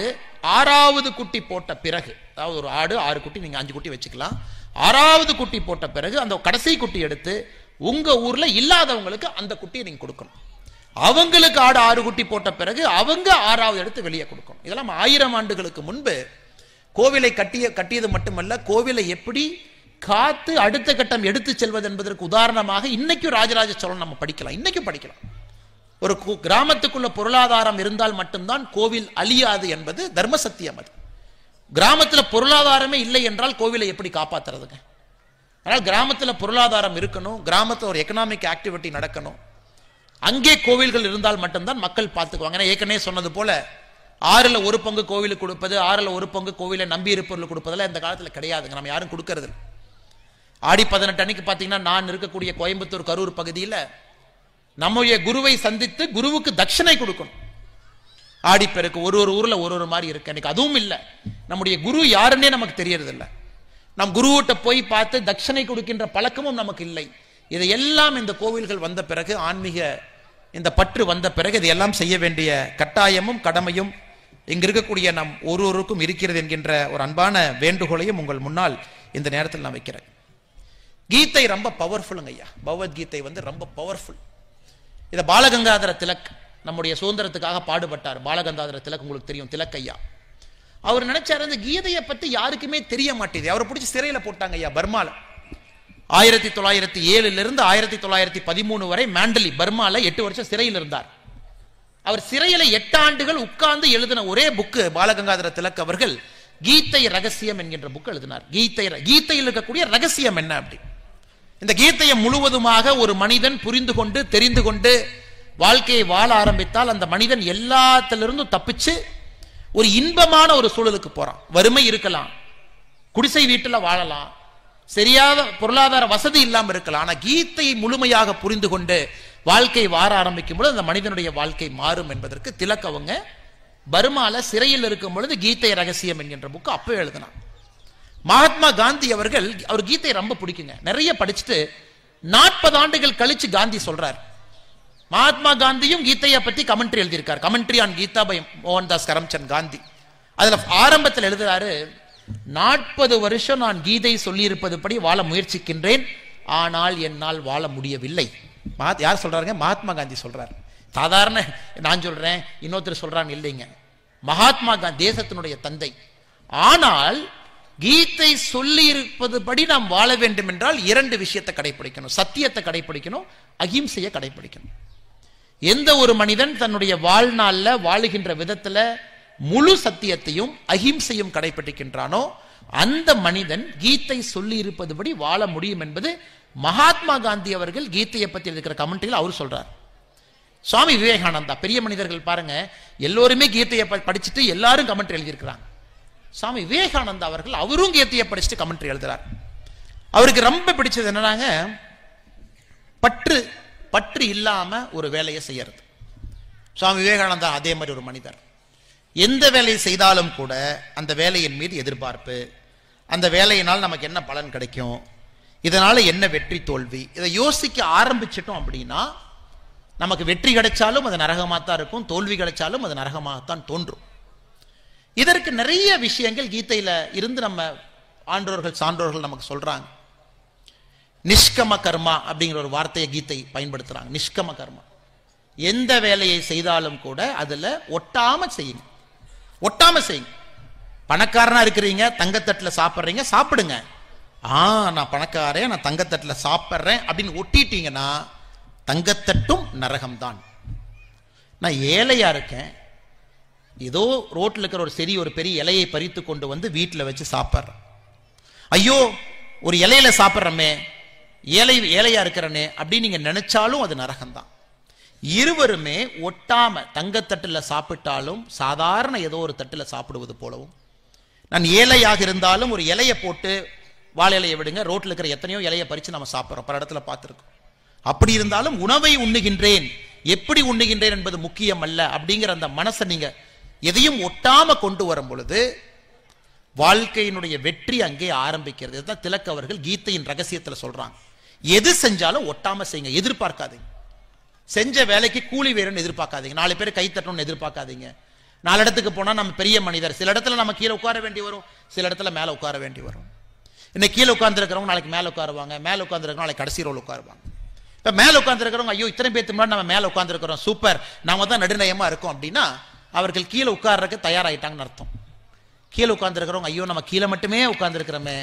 6வது குட்டி போட்ட பிறகு, அதாவது ஒரு ஆடு 6 குட்டி, நீங்க 5 குட்டி வச்சுக்கலாம். 6வது குட்டி போட்ட பிறகு அந்த கடைசி குட்டி எடுத்து உங்க ஊர்ல இல்லாதவங்களுக்கு அந்த குட்டியை நீங்க கொடுக்கணும். அவங்களுக்கு ஆடு 6 குட்டி போட்ட பிறகு அவங்க 6வது எடுத்து வெளியே கொடுக்கணும். இதெல்லாம் 1000 ஆண்டுகளுக்கு முன்பு கோவிலை கட்டியது மட்டுமல்ல, கோவிலை எப்படி காத்து அடுத்த கட்டம் எடுத்து செல்வது என்பதற்கு உதாரணமாக இன்னைக்கும் ராஜராஜ சோழன் நம்ம படிக்கலாம், இன்னைக்கும் படிக்கலாம். ஒரு கிராமத்துக்குள்ள பொருளாதாரம் இருந்தால் மட்டும்தான் கோவில் அழியாது என்பது தர்ம சத்தியம். அது கிராமத்தில் பொருளாதாரமே இல்லை என்றால் கோவிலை எப்படி காப்பாத்துறதுங்க? ஆனால் கிராமத்தில் பொருளாதாரம் இருக்கணும், கிராமத்தில் ஒரு எக்கனாமிக் ஆக்டிவிட்டி நடக்கணும், அங்கே கோவில்கள் இருந்தால் மட்டும்தான் மக்கள் பார்த்துக்குவாங்க. ஏன்னா ஏற்கனவே சொன்னது போல 6ல் 1 பங்கு கோவிலுக்கு கொடுப்பது, 6ல் 1 பங்கு கோவிலை நம்பி இருப்பவர்களுக்கு கொடுப்பதெல்லாம் இந்த காலத்தில் கிடையாதுங்க. நம்ம யாரும் கொடுக்கறது இல்லை. ஆடி 18 அன்னைக்கு பார்த்தீங்கன்னா நான் இருக்கக்கூடிய கோயம்புத்தூர் கரூர் பகுதியில் நம்முடைய குருவை சந்தித்து குருவுக்கு தட்சணை கொடுக்கணும். ஆடிப்பெருக்கு ஒரு ஊர்ல ஒரு மாதிரி இருக்கு. எனக்கு அதுவும் இல்லை, நம்முடைய குரு யாருன்னே நமக்கு தெரியறது இல்லை. நம் குருவிட்ட போய் பார்த்து தட்சணை கொடுக்கின்ற பழக்கமும் நமக்கு இல்லை. இதையெல்லாம் இந்த கோவில்கள் வந்த பிறகு, ஆன்மீக இந்த பற்று வந்த பிறகு இதையெல்லாம் செய்ய வேண்டிய கட்டாயமும் கடமையும் இங்க இருக்கக்கூடிய நம் ஒருவருக்கும் இருக்கிறது என்கின்ற ஒரு அன்பான வேண்டுகோளையும் உங்கள் முன்னால் இந்த நேரத்தில் நான் வைக்கிறேன். கீதை ரொம்ப பவர்ஃபுல்லுங்க ஐயா. பகவத்கீதை ரொம்ப பவர்ஃபுல். இதை பாலகங்காதர திலக் நம்முடைய சுதந்திரத்துக்காக பாடுபட்டார். பாலகங்காதர திலக் உங்களுக்கு தெரியும், திலக் ஐயா. அவர் நினைச்சாரு இந்த கீதையை பத்தி யாருக்குமே தெரிய மாட்டேது. அவரை பிடிச்சி சிறையில போட்டாங்க ஐயா, பர்மால. 1907 1913 வரை மாண்டலி பர்மால 8 வருஷம் சிறையில் இருந்தார். அவர் சிறையில 8 ஆண்டுகள் உட்கார்ந்து எழுதின ஒரே புக்கு பாலகங்காதர திலக் அவர்கள் கீதை ரகசியம் என்கின்ற புக் எழுதினார். கீதையில் இருக்கக்கூடிய ரகசியம் என்ன அப்படி, இந்த கீதையை முழுவதுமாக ஒரு மனிதன் புரிந்து கொண்டு தெரிந்து கொண்டு வாழ்க்கையை வாழ ஆரம்பித்தால் அந்த மனிதன் எல்லாத்திலிருந்தும் தப்பிச்சு ஒரு இன்பமான ஒரு சூழலுக்கு போறான். வறுமை இருக்கலாம், குடிசை வீட்டில் வாழலாம், சரியாத பொருளாதார வசதி இல்லாமல் இருக்கலாம், ஆனா கீதையை முழுமையாக புரிந்து கொண்டு வாழ்க்கை வாழ ஆரம்பிக்கும் பொழுது அந்த மனிதனுடைய வாழ்க்கை மாறும் என்பதற்கு திலக் அவங்க பர்மால சிறையில் இருக்கும் பொழுது கீதை ரகசியம் என்கின்ற புக்கு அப்பவே எழுதினார். மகாத்மா காந்தி அவர்கள், அவர் கீதையை ரொம்ப பிடிக்குங்க, நிறைய படிச்சுட்டு 40 ஆண்டுகள் கழிச்சு காந்தி சொல்றார். மகாத்மா காந்தியும் கீதையை பத்தி கமெண்ட்ரி எழுதியிருக்கார், commentary on Gita by Mohandas Karamchand Gandhi. அதுல ஆரம்பத்தில் எழுதுறாரு, 40 வருஷம் நான் கீதை சொல்லி இருப்பது படி வாழ முயற்சிக்கின்றேன், ஆனால் என்னால் வாழ முடியவில்லை. யார் சொல்றாருங்க? மகாத்மா காந்தி சொல்றாரு. சாதாரண நான் சொல்றேன், இன்னொருத்தர் சொல்றான்னு இல்லைங்க, மகாத்மா காந்தி தேசத்தினுடைய தந்தை. ஆனால் கீதை சொல்லி இருப்பது படி நாம் வாழ வேண்டும் என்றால் 2 விஷயத்தை கடைபிடிக்கணும், சத்தியத்தை கடைபிடிக்கணும், அகிம்சையை கடைபிடிக்கணும். எந்த ஒரு மனிதன் தன்னுடைய வாழ்நாள்ல வாழுகின்ற விதத்துல முழு சத்தியத்தையும் அகிம்சையும் கடைபிடிக்கின்றானோ அந்த மனிதன் கீதை சொல்லி இருப்பது படி வாழ முடியும் என்பது மகாத்மா காந்தி அவர்கள் கீதையை பத்தி இருக்கிற கமெண்ட்ரியில் அவர் சொல்றார். சுவாமி விவேகானந்தா, பெரிய மனிதர்கள் பாருங்க, எல்லோருமே கீதையை படிச்சுட்டு எல்லாரும் கமெண்ட்ரி எழுதியிருக்கிறாங்க. சுவாமி விவேகானந்தா அவர்கள் அவரும் கீதையை படிச்சுட்டு கமெண்ட்ரி எழுதுறார். அவருக்கு ரொம்ப பிடிச்சது என்னன்னாங்க, பற்று இல்லாம ஒரு வேலையை செய்யறது. சுவாமி விவேகானந்தா அதே மாதிரி ஒரு மனிதர். எந்த வேலையை செய்தாலும் கூட அந்த வேலையின் மீது எதிர்பார்ப்பு, அந்த வேலையினால் நமக்கு என்ன பலன் கிடைக்கும், இதனால என்ன வெற்றி தோல்வி, இதை யோசிக்க ஆரம்பிச்சிட்டோம் அப்படின்னா நமக்கு வெற்றி கிடைச்சாலும் அது நரகமாகத்தான் இருக்கும், தோல்வி கிடைச்சாலும் அது நரகமாகத்தான் தோன்றும். இதற்கு நிறைய விஷயங்கள் கீதையில இருந்து நம்ம ஆன்றோர்கள் சான்றோர்கள் நமக்கு சொல்றாங்க. நிஷ்கம கர்மா அப்படிங்கிற ஒரு வார்த்தையை கீதை பயன்படுத்துறாங்க. நிஷ்கம கர்மா, எந்த வேலையை செய்தாலும் கூட அதுல ஒட்டாம செய்யுங்க, ஒட்டாம செய்யுங்க. பணக்காரனா இருக்கிறீங்க, தங்கத்தட்டுல சாப்பிட்றீங்க, சாப்பிடுங்க. நான் பணக்காரன், நான் தங்கத்தட்டுல சாப்பிட்றேன் அப்படின்னு ஒட்டிட்டீங்கன்னா தங்கத்தட்டும் நரகம்தான். நான் ஏழையா இருக்கேன், ஏதோ ரோட்ல இருக்கிற ஒரு பெரிய இலையை பறித்து கொண்டு வந்து வீட்டில் வச்சு சாப்பிட்றேன், ஐயோ ஒரு இலையில சாப்பிட்றமே, ஏழையா இருக்கிறனே அப்படின்னு நீங்க நினைச்சாலும் அது நரகம்தான். இருவருமே ஒட்டாம தங்கத்தட்டுல சாப்பிட்டாலும் சாதாரண ஏதோ ஒரு தட்டுல சாப்பிடுவது போலவும், நான் ஏழையாக இருந்தாலும் ஒரு இலையை போட்டு வாழை இலையை விடுங்க, ரோட்ல இருக்கிற எத்தனையோ இலையை பறிச்சு நம்ம சாப்பிட்றோம், பல இடத்துல பார்த்துருக்கோம். அப்படி இருந்தாலும் உணவை உண்ணுகின்றேன், எப்படி உண்ணுகின்றேன் என்பது முக்கியம் அல்ல அப்படிங்கிற அந்த மனசை நீங்க எதையும் ஒட்டாம கொண்டு வரும் பொழுது வாழ்க்கையினுடைய வெற்றி அங்கே ஆரம்பிக்கிறது. இதுதான் திலக் அவர்கள் கீதையின் ரகசியத்துல சொல்றாங்க. எது செஞ்சாலும் ஒட்டாம செய்யுங்க, எதிர்பார்க்காதீங்க. செஞ்ச வேலைக்கு கூலி வேணும்னு எதிர்பார்க்காதீங்க, 4 பேர் கை தட்டணும்னு எதிர்பார்க்காதீங்க. 4 இடத்துக்கு போனா நம்ம பெரிய மனிதர், சில இடத்துல நம்ம கீழே உட்கார வேண்டி வரும், சில இடத்துல மேல உட்கார வேண்டி வரும். இன்னைக்கு கீழே உட்கார்ந்து இருக்கிறவங்க நாளைக்கு மேல உட்காருவாங்க, மேல உட்கார்ந்து இருக்கிறவங்க நாளைக்கு கடைசி ரோல் உட்காருவாங்க. இப்ப மேல உட்கார்ந்து இருக்கிறவங்க, ஐயோ இத்தனை பேருக்கு முன்னாடி நம்ம மேல உட்கார்ந்து இருக்கிறோம், சூப்பர், நாம தான் நடுநிலையமா இருக்கோம் அப்படின்னா அவர்கள் கீழே உட்கார்றதுக்கு தயாராயிட்டாங்கன்னு அர்த்தம். கீழே உட்கார்ந்து இருக்கிறவங்க, ஐயோ நம்ம கீழே மட்டுமே உட்கார்ந்து இருக்கிறோமே,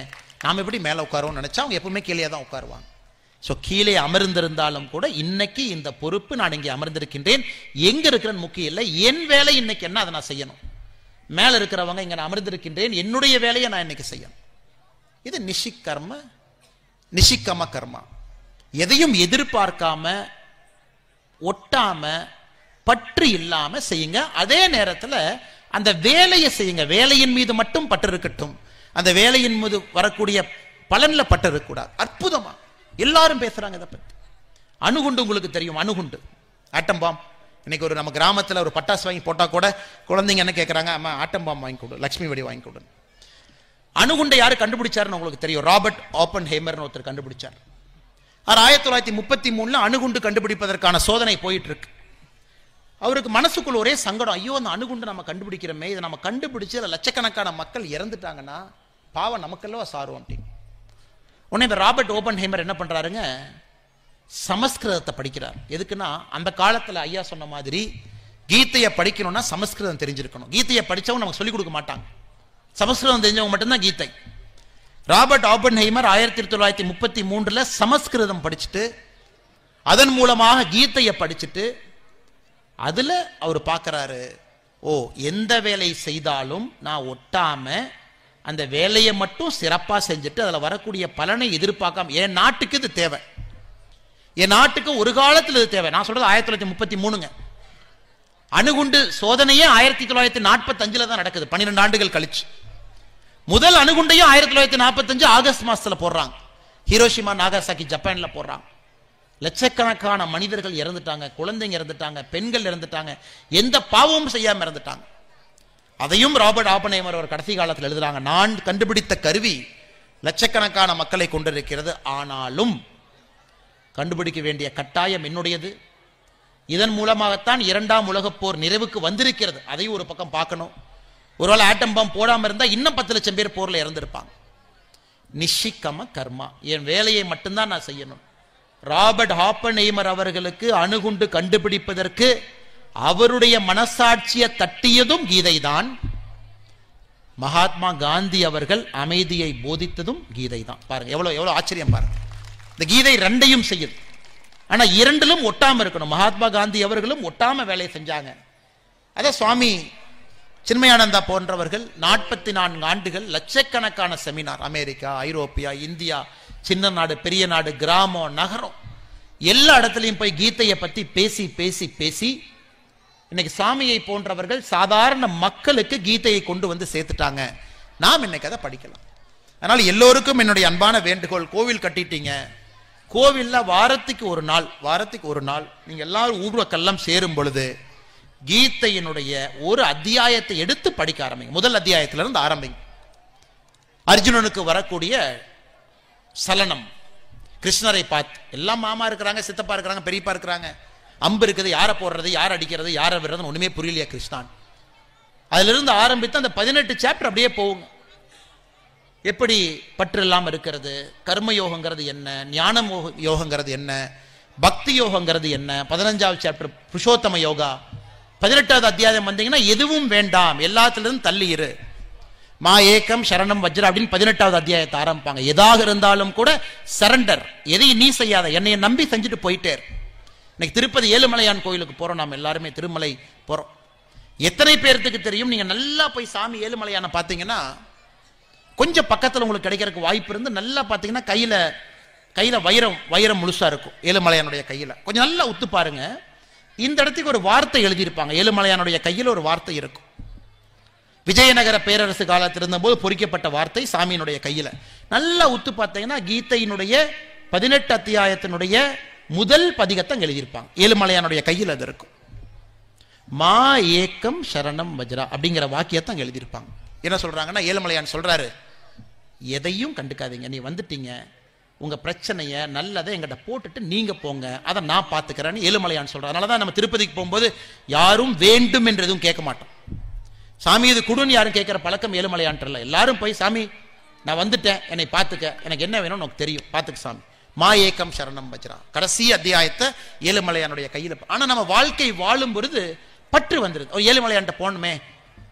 நாம எப்படி மேல உட்காருவோம்னு நினைச்சா அவங்க எப்பவுமே கீழே தான் உட்காருவாங்க. ஸோ கீழே அமர்ந்திருந்தாலும் கூட இன்னைக்கு இந்த பொறுப்பு, நான் இங்கே அமர்ந்திருக்கின்றேன், எங்க இருக்கிறேன்னு முக்கியம் இல்லை, என் வேலை இன்னைக்கு என்ன அதை நான் செய்யணும். மேல இருக்கிறவங்க இங்க நான் அமர்ந்திருக்கின்றேன், என்னுடைய வேலையை நான் இன்னைக்கு செய்யணும். இது நிஷிக்கம கர்மா. எதையும் எதிர்பார்க்காம ஒட்டாம பற்று இல்லாம செய்யுங்க. அதே நேரத்தில் அந்த வேலையை செய்யுங்க, வேலையின் மீது மட்டும் பற்று இருக்கட்டும், அந்த வேலையின் மீது வரக்கூடிய பலன்ல பற்று இருக்கக்கூடாது. அற்புதமா எல்லாரும் பேசுறாங்க இதை பத்தி. அணுகுண்டு உங்களுக்கு தெரியும், அணுகுண்டு ஆட்டம் பாம். இன்னைக்கு ஒரு நம்ம கிராமத்தில் ஒரு பட்டாசு வாங்கி போட்டா கூட குழந்தைங்க என்ன கேட்கறாங்க, அம்மா ஆட்டம் பாம் வாங்கி கொடு, லட்சுமி வெடி வாங்கி கொடு. அணுகுண்டை யாரு கண்டுபிடிச்சாருன்னு உங்களுக்கு தெரியும், ராபர்ட் ஆப்பன்ஹைமர்னு ஒருத்தர் கண்டுபிடிச்சார். 1933 அணுகுண்டு கண்டுபிடிப்பதற்கான சோதனை போயிட்டு இருக்கு. அவருக்கு மனசுக்குள்ள ஒரே சங்கடம், ஐயோ அந்த அணுகுண்டு நம்ம கண்டுபிடிக்கிறோமே, இதை நம்ம கண்டுபிடிச்சு லட்சக்கணக்கான மக்கள் இறந்துட்டாங்கன்னா பாவம் நமக்கெல்லாம் சாரும் அப்படின்னு. உடனே இந்த ராபர்ட் ஓப்பன்ஹைமர் என்ன பண்றாருங்க, சமஸ்கிருதத்தை படிக்கிறார். எதுக்குன்னா அந்த காலத்துல ஐயா சொன்ன மாதிரி கீதையை படிக்கணும்னா சமஸ்கிருதம் தெரிஞ்சிருக்கணும். கீதையை படிச்சவங்க நமக்கு சொல்லிக் கொடுக்க மாட்டாங்க, சமஸ்கிருதம் தெரிஞ்சவங்க மட்டும்தான் கீதை. ராபர்ட் ஆப்பன்ஹைமர் 1933 சமஸ்கிருதம் படிச்சுட்டு அதன் மூலமாக கீதையை படிச்சுட்டு அதுல அவர் பார்க்கிறாரு, ஓ எந்த வேலை செய்தாலும் நான் ஒட்டாம அந்த வேலையை மட்டும் சிறப்பாக செஞ்சுட்டு அதில் வரக்கூடிய பலனை எதிர்பார்க்காம, என் நாட்டுக்கு இது தேவை, என் நாட்டுக்கு ஒரு காலத்தில் இது தேவை. நான் சொல்றது 1933ங்க. அணுகுண்டு சோதனையே 1945 தான் நடக்குது, 12 ஆண்டுகள் கழிச்சு. முதல் அணுகுண்டையும் 1945 ஆகஸ்ட் மாசத்துல போடுறாங்க. ஹிரோஷிமா நாகாசாக்கி ஜப்பான்ல போடுறாங்க. லட்சக்கணக்கான மனிதர்கள் இறந்துட்டாங்க, குழந்தைங்க இறந்துட்டாங்க, பெண்கள் இறந்துட்டாங்க, எந்த பாவமும் செய்யாம இறந்துட்டாங்க. அதையும் ராபர்ட் ஆப்பன்ஹைமர் அவர் கடைசி காலத்தில் எழுதுறாங்க, நான் கண்டுபிடித்த கருவி லட்சக்கணக்கான மக்களை கொண்டிருக்கிறது, ஆனாலும் கண்டுபிடிக்க வேண்டிய கட்டாயம் என்னுடையது. இதன் மூலமாகத்தான் 2ஆம் உலகப் போர் நிறைவுக்கு வந்திருக்கிறது. அதையும் ஒரு பக்கம் பார்க்கணும். ஒருவேளை ஆட்டம் பாம் போடாம இருந்தா இன்னும் 10 லட்சம் பேர் போர்ல இறந்திருப்பாங்க. நிஷிக்கம கர்மா, என் வேலையை மட்டும்தான் நான் செய்யணும். ராபர்ட் ஆப்பன்ஹைமர் அவர்களுக்கு அணுகுண்டு கண்டுபிடிப்பதற்கு அவருடைய மனசாட்சியை தட்டியதும் கீதை தான். மகாத்மா காந்தி அவர்கள் அமைதியை போதித்ததும் கீதை தான். பாருங்க எவ்வளவு எவ்வளவு ஆச்சரியம் பாருங்க. இந்த கீதை ரெண்டையும் செய்யுது. ஆனா இரண்டிலும் ஒட்டாம இருக்கணும். மகாத்மா காந்தி அவர்களும் ஒட்டாம வேலையை செஞ்சாங்க. அத சுவாமி சின்மயானந்தா போன்றவர்கள் 44 ஆண்டுகள் லட்சக்கணக்கான செமினார், அமெரிக்கா, ஐரோப்பியா, இந்தியா, சின்ன நாடு, பெரிய நாடு, கிராமம், நகரம், எல்லா இடத்துலையும் போய் கீதையை பத்தி பேசி பேசி பேசி இன்னைக்கு சாமியை போன்றவர்கள் சாதாரண மக்களுக்கு கீதையை கொண்டு வந்து சேர்த்துட்டாங்க. நாம் இன்னைக்கு அதை படிக்கலாம். அதனால எல்லோருக்கும் என்னுடைய அன்பான வேண்டுகோள், கோவில் கட்டிட்டீங்க, கோவில்ல வாரத்துக்கு ஒரு நாள் நீங்க எல்லாரும் ஊர்வக்கெல்லாம் சேரும் பொழுது கீதையினுடைய ஒரு அத்தியாயத்தை எடுத்து படிக்க ஆரம்பிங்க. முதல் அத்தியாயத்திலிருந்து ஆரம்பிங்க. அர்ஜுனனுக்கு வரக்கூடிய சலனம், கிருஷ்ணரை பார்த்து, எல்லாம் மாமா இருக்கிறாங்க, சித்தப்பா இருக்கிறாங்க, பெரியப்பா இருக்கிறாங்க, அம்பு இருக்குது, யாரை போடுறது, யார் அடிக்கிறது, யாரை விடுறது ஒண்ணுமே புரியலையா கிருஷ்ணான். அதுல இருந்து ஆரம்பித்து அந்த 18 சாப்டர் அப்படியே போகுங்க. எப்படி பற்று இல்லாம இருக்கிறது, கர்ம யோகங்கிறது என்ன, ஞான யோகங்கிறது என்ன, பக்தி யோகங்கிறது என்ன, 15வது சாப்டர் புருஷோத்தம யோகா, 18வது அத்தியாயம் வந்தீங்கன்னா எதுவும் வேண்டாம், எல்லாத்திலிருந்து தள்ளி இரு, மா ஏக்கம் சரணம் வஜ்ர அப்படின்னு 18வது அத்தியாயத்தை ஆரம்பிப்பாங்க. எதாக இருந்தாலும் கூட சரண்டர், எதையும் நீ செய்யாத, என்னைய நம்பி செஞ்சுட்டு போயிட்டே. இன்னைக்கு திருப்பதி ஏழுமலையான் கோயிலுக்கு போறோம், நாம் எல்லாருமே திருமலை போறோம். எத்தனை பேர்த்துக்கு தெரியும், நீங்க நல்லா போய் சாமி ஏழுமலையான பாத்தீங்கன்னா கொஞ்சம் பக்கத்துல உங்களுக்கு கிடைக்கிறதுக்கு வாய்ப்பு இருந்து நல்லா பாத்தீங்கன்னா கையில வைரம் முழுசா இருக்கும். ஏழுமலையானுடைய கையில கொஞ்சம் நல்லா உத்து பாருங்க. இந்த இடத்துக்கு ஒரு வார்த்தை எழுதியிருப்பாங்க, ஏழுமலையானுடைய கையில் ஒரு வார்த்தை இருக்கும். விஜயநகர பேரரசு காலத்தில் இருந்தபோது பொறிக்கப்பட்ட வார்த்தை சாமியினுடைய கையில. நல்லா உத்து பார்த்தீங்கன்னா கீதையினுடைய 18 அத்தியாயத்தினுடைய முதல் பதிகத்தை எழுதியிருப்பாங்க. ஏழுமலையானுடைய கையில் அது இருக்கும். மா ஏக்கம் சரணம் வஜ்ரா அப்படிங்கிற வாக்கியத்தை அங்க எழுதியிருப்பாங்க. என்ன சொல்றாங்கன்னா, ஏழுமலையான் சொல்றாரு, எதையும் கண்டுக்காதீங்க, நீ வந்துட்டீங்க, உங்க பிரச்சனைய நல்லதை எங்கிட்ட போட்டுட்டு நீங்க போங்க, அதை நான் பார்த்துக்கிறேன்னு ஏழுமலையான் சொல்றாரு. அதனாலதான் நம்ம திருப்பதிக்கு போகும்போது யாரும் வேண்டும் என்று எதுவும் கேட்க மாட்டோம். சாமி இது குடுன்னு யாரும் கேட்கிற பழக்கம் ஏழுமலையான்ல. எல்லாரும் போய் சாமி நான் வந்துட்டேன், என்னை பார்த்துக்க, எனக்கு என்ன வேணும்னு உனக்கு தெரியும், பார்த்துக்க சாமி. மா ஏக்கம் சரணம் வஜ்ரா கடைசி அத்தியாயத்தை ஏழுமலையானுடைய கையில். ஆனா நம்ம வாழ்க்கை வாழும் பொழுது பற்று வந்துருது. ஏழுமலையான்ட்ட போகணுமே,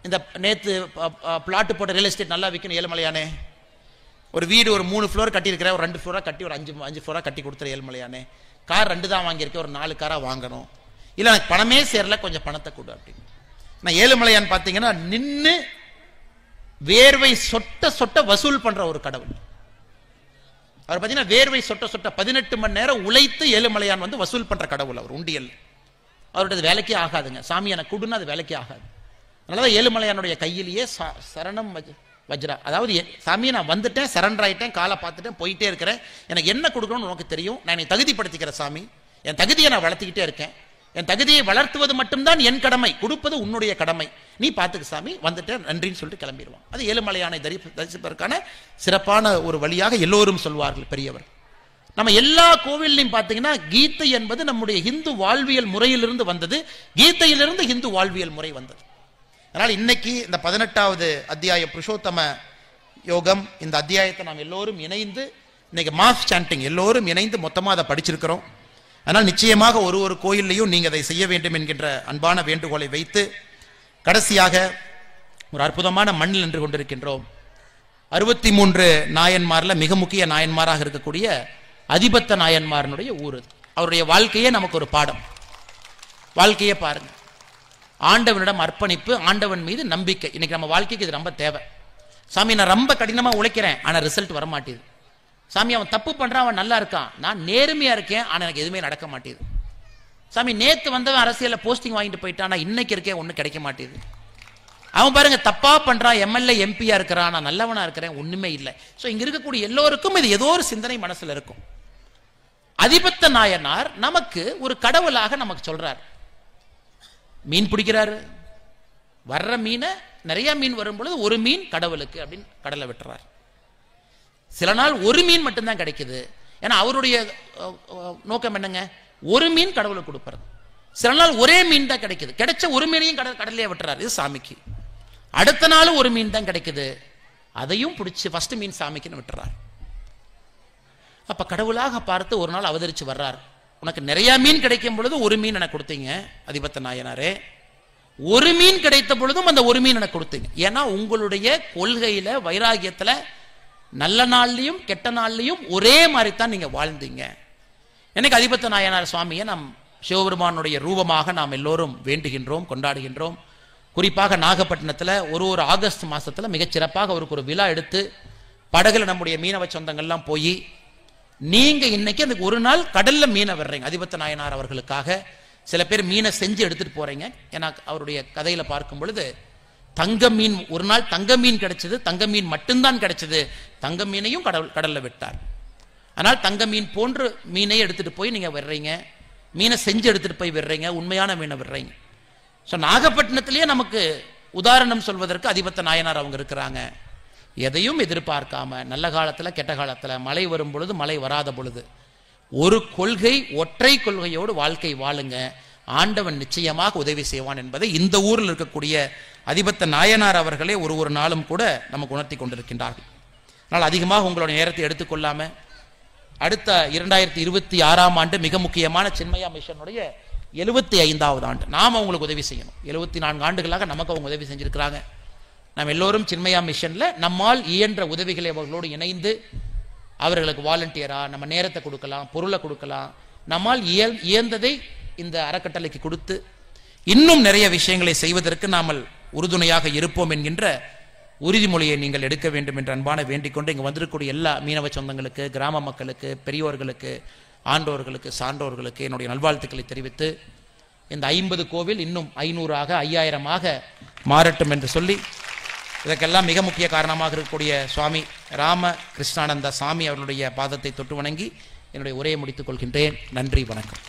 இந்த நேத்து பிளாட்டு போட்ட ரியல் எஸ்டேட் நல்லா விற்கணும் ஏழுமலையானே, ஒரு வீடு ஒரு 3 ஃப்ளோர் கட்டியிருக்கிறேன், ஒரு 2 ஃப்ளோரா கட்டி ஒரு 5 ஃப்ளோரா கட்டி கொடுத்துரு ஏழுமலையானே, கார் 2 தான் வாங்கியிருக்கேன், ஒரு 4 காரா வாங்கணும், இல்லை எனக்கு பணமே சேரல, கொஞ்சம் பணத்தை கொடு அப்படின்னு. நான் ஏழுமலையான் பார்த்தீங்கன்னா நின்று வேர்வை சொட்ட சொட்ட வசூல் பண்ற ஒரு கடவுள். அவர் பார்த்தீங்கன்னா வேர்வை சொட்ட சொட்ட 18 மணி நேரம் உழைத்து ஏழுமலையான் வந்து வசூல் பண்ற கடவுள். அவர் உண்டியல் அவருடைய வேலைக்கே ஆகாதுங்க. சாமி எனக்கு கொடுன்னு அது வேலைக்கே ஆகாது. அதனாலதான் ஏழுமலையானுடைய கையிலேயே சரணம் வஜ்ரா, அதாவது சாமி நான் வந்துட்டேன், சரண்டர் ஆயிட்டேன், காலை பார்த்துட்டேன், போயிட்டே இருக்கிறேன், எனக்கு என்ன கொடுக்கணும்னு உனக்கு தெரியும், நான் என்னை தகுதிப்படுத்திக்கிறேன் சாமி, என் தகுதியை நான் வளர்த்துக்கிட்டே இருக்கேன், என் தகுதியை வளர்த்துவது மட்டும்தான் என் கடமை, கொடுப்பது உன்னுடைய கடமை, நீ பார்த்துக்க சாமி, வந்துட்டேன் நன்றின்னு சொல்லிட்டு கிளம்பிடுவான். அது ஏழுமலையானை தரிசிப்பதற்கான சிறப்பான ஒரு வழியாக எல்லோரும் சொல்வார்கள் பெரியவர். நம்ம எல்லா கோவிலையும் பார்த்தீங்கன்னா கீதை என்பது நம்முடைய இந்து வாழ்வியல் முறையிலிருந்து வந்தது, கீதையிலிருந்து இந்து வாழ்வியல் முறை வந்தது. அதனால் இன்னைக்கு இந்த 18வது அத்தியாயம் புருஷோத்தம யோகம், இந்த அத்தியாயத்தை நாம் எல்லோரும் இணைந்து இன்னைக்கு மாஸ் சாண்டிங் எல்லோரும் இணைந்து மொத்தமாக அதை படிச்சிருக்கிறோம். அதனால் நிச்சயமாக ஒரு கோயிலையும் நீங்கள் அதை செய்ய வேண்டும் என்கின்ற அன்பான வேண்டுகோளை வைத்து கடைசியாக ஒரு அற்புதமான மண்ணில் நின்று கொண்டிருக்கின்றோம். 63 நாயன்மாரில் மிக முக்கிய நாயன்மாராக இருக்கக்கூடிய அதிபத்த நாயன்மாரனுடைய ஊர். அவருடைய வாழ்க்கையே நமக்கு ஒரு பாடம். வாழ்க்கையே பாருங்க, ஆண்டவனிடம் அர்ப்பணிப்பு, ஆண்டவன் மீது நம்பிக்கை. இன்னைக்கு நம்ம வாழ்க்கைக்கு இது ரொம்ப தேவை. சாமி நான் ரொம்ப கடினமா உழைக்கிறேன், ஆனா ரிசல்ட் வர மாட்டேது. சாமி அவன் தப்பு பண்றான், அவன் நல்லா இருக்கான், நான் நேர்மையா இருக்கேன், ஆனா எனக்கு எதுவுமே நடக்க மாட்டேது. சாமி நேத்து வந்தவன் அரசியல்ல போஸ்டிங் வாங்கிட்டு போயிட்டான், நான் இன்னைக்கு இருக்கேன், ஒன்றும் கிடைக்க மாட்டேது. அவன் பாருங்க தப்பா பண்றான், எம்எல்ஏ எம்பியா இருக்கிறான், நான் நல்லவனா இருக்கிறேன், ஒண்ணுமே இல்லை. ஸோ இங்க இருக்கக்கூடிய எல்லோருக்கும் இது ஏதோ ஒரு சிந்தனை மனசுல இருக்கும். அதிபத்த நாயனார் நமக்கு ஒரு கடவுளாக நமக்கு சொல்றார். மீன் பிடிக்கிறாரு, வர்ற மீனை நிறைய மீன் வரும் பொழுது ஒரு மீன் கடவுளுக்கு அப்படின்னு கடலை விட்டுறார். சில நாள் ஒரு மீன் மட்டும்தான் கிடைக்குது. ஏன்னா அவருடைய நோக்கம் என்னங்க, ஒரு மீன் கடவுளுக்கு கொடுப்பறது. சில நாள் ஒரே மீன் தான் கிடைக்குது, கிடைச்ச ஒரு மீனையும் கடலையே விட்டுறாரு, இது சாமிக்கு. அடுத்த நாள் ஒரு மீன் தான் கிடைக்குது, அதையும் பிடிச்சி ஃபர்ஸ்ட் மீன் சாமிக்குன்னு விட்டுறார். அப்ப கடவுளாக பார்த்து ஒரு நாள் அவதரிச்சு வர்றார். உனக்கு நிறைய மீன் கிடைக்கும் பொழுது ஒரு மீன் எனக்கு கொடுத்தீங்க அதிபத்த நாயனாரே, ஒரு மீன் கிடைத்த பொழுதும் அந்த ஒரு மீன் எனக்கு கொடுத்தீங்க. ஏன்னா உங்களுடைய கொள்கையில வைராகியத்துல நல்ல நாள்லையும் கெட்ட நாள்லையும் ஒரே மாதிரி தான் நீங்க வாழ்ந்தீங்க. எனக்கு அதிபத்த நாயனார் சுவாமியை நாம் சிவபெருமானுடைய ரூபமாக நாம் எல்லோரும் வேண்டுகின்றோம், கொண்டாடுகின்றோம். குறிப்பாக நாகப்பட்டினத்தில் ஒரு ஆகஸ்ட் மாசத்துல மிகச்சிறப்பாக அவருக்கு ஒரு விழா எடுத்து படகுல நம்முடைய மீனவ சொந்தங்கள்லாம் போய் நீங்க இன்னைக்கு அதுக்கு ஒரு நாள் கடல்ல மீனை விடுறீங்க அதிபத்த நாயனார் அவர்களுக்காக. சில பேர் மீனை செஞ்சு எடுத்துட்டு போறீங்க. ஏன்னா அவருடைய கதையில பார்க்கும் பொழுது தங்க மீன், ஒரு நாள் தங்க மீன் கிடைச்சது, தங்க மீன் மட்டும்தான் கிடைச்சது, தங்க மீனையும் கடல்ல விட்டார். ஆனால் தங்க மீன் போன்று மீனை எடுத்துட்டு போய் நீங்க விடுறீங்க, மீனை செஞ்சு எடுத்துட்டு போய் விடுறீங்க, உண்மையான மீனை விடுறீங்க. ஸோ நாகப்பட்டினத்திலேயே நமக்கு உதாரணம் சொல்வதற்கு அதிபத்த நாயனார் அவங்க இருக்கிறாங்க. எதையும் எதிர்பார்க்காம நல்ல காலத்துல கெட்ட காலத்துல மழை வரும் பொழுது மழை வராத பொழுது ஒரு கொள்கை, ஒற்றை கொள்கையோடு வாழ்க்கை வாழுங்க, ஆண்டவன் நிச்சயமாக உதவி செய்வான் என்பதை இந்த ஊரில் இருக்கக்கூடிய அதிபத்த நாயனார் அவர்களே ஒரு நாளும் கூட நமக்கு உணர்த்தி கொண்டிருக்கின்றார்கள். ஆனால் அதிகமாக உங்களுடைய நேரத்தை எடுத்துக்கொள்ளாம அடுத்த 2026ஆம் ஆண்டு மிக முக்கியமான சின்மயா மிஷனுடைய 75வது ஆண்டு நாம் அவங்களுக்கு உதவி செய்யணும். 74 ஆண்டுகளாக நமக்கு அவங்க உதவி செஞ்சிருக்கிறாங்க. நாம் எல்லோரும் சின்மயா மிஷன்ல நம்மால் இயன்ற உதவிகளை அவர்களோடு இணைந்து அவர்களுக்கு வாலண்டியரா நம்ம நேரத்தை கொடுக்கலாம், பொருளை கொடுக்கலாம், நம்மால் இயந்ததை இந்த அறக்கட்டளைக்கு கொடுத்து இன்னும் நிறைய விஷயங்களை செய்வதற்கு நாமல் உறுதுணையாக இருப்போம் என்கின்ற உறுதிமொழியை நீங்கள் எடுக்க வேண்டும் என்று அன்பான வேண்டிக் கொண்டு இங்கு வந்திருக்கக்கூடிய எல்லா மீனவ சொந்தங்களுக்கு, கிராம மக்களுக்கு, பெரியோர்களுக்கு, ஆண்டோர்களுக்கு, சான்றோர்களுக்கு என்னுடைய நல்வாழ்த்துக்களை தெரிவித்து இந்த 50 கோவில் இன்னும் 500ஆக 5000ஆக மாறட்டும் என்று சொல்லி இதற்கெல்லாம் மிக முக்கிய காரணமாக இருக்கக்கூடிய சுவாமி ராம கிருஷ்ணானந்த சாமி அவர்களுடைய பாதத்தை தொட்டு வணங்கி என்னுடைய உரையை முடித்துக் கொள்கின்றேன். நன்றி, வணக்கம்.